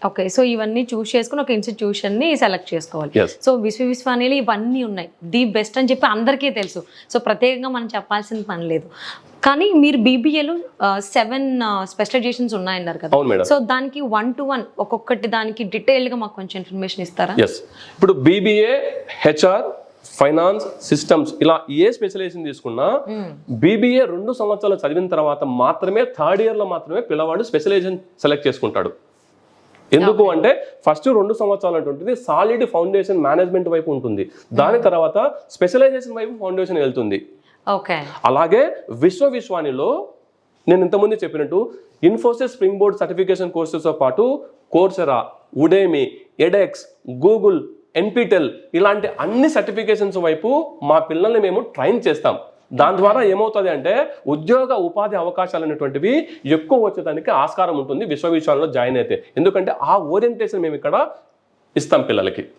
Okay. So ఇవన్నీ చూస్ చేసుకుని ఒక ఇన్స్టిట్యూషన్ని సెలెక్ట్ చేసుకోవాలి. Yes. సో విశ్వవిద్యాలయాలు ఇవన్నీ ఉన్నాయి. ది బెస్ట్ అని చెప్పి అందరికీ తెలుసు. సో ప్రత్యేకంగా మనం చెప్పాల్సిన పని లేదు. కానీ మీరు బీబీఏలో 7 స్పెషలైజేషన్స్ ఉన్నాయన్నారు కదా. అవును మేడం. సో దానికి 1 to 1 ఒక్కొక్కటి దానికి డీటెయిల్డ్గా మాకు కొంచెం ఇన్ఫర్మేషన్ ఇస్తారా? ఎస్, ఇప్పుడు బీబీఏ, హెచ్ఆర్, ఫైనాన్స్, సిస్టమ్స్ ఇలా ఏ స్పెషలైజేషన్ తీసుకున్నా బీబీఏ 2 సంవత్సరాలు చదివిన తర్వాత మాత్రమే థర్డ్ ఇయర్ లో మాత్రమే పిల్లవాడు స్పెషలైజేషన్ సెలెక్ట్ చేసుకుంటాడు. ఎందుకు అంటే ఫస్ట్ 2 సంవత్సరాలు అంటుంటుంది సాలిడ్ ఫౌండేషన్ మేనేజ్మెంట్ వైపు ఉంటుంది, దాని తర్వాత స్పెషలైజేషన్ వైపు ఫౌండేషన్ వెళ్తుంది. ఓకే. అలాగే విశ్వవిద్యాలయంలో నేను ఇంతకుముందు చెప్పినట్టు ఇన్ఫోసిస్ స్ప్రింగ్ బోర్డ్ సర్టిఫికేషన్ కోర్సెస్తో పాటు Coursera, Udemy, edX, Google, NPTEL ఇలాంటి అన్ని సర్టిఫికేషన్స్ వైపు మా పిల్లల్ని మేము ట్రైన్ చేస్తాం. దాని ద్వారా ఏమవుతుంది అంటే ఉద్యోగ ఉపాధి అవకాశాలు అనేటువంటివి ఎక్కువ వచ్చేదానికి ఆస్కారం ఉంటుంది విశ్వవిద్యాలయంలో జాయిన్ అయితే. ఎందుకంటే ఆ ఓరియంటేషన్ మేము ఇక్కడ ఇస్తాం పిల్లలకి.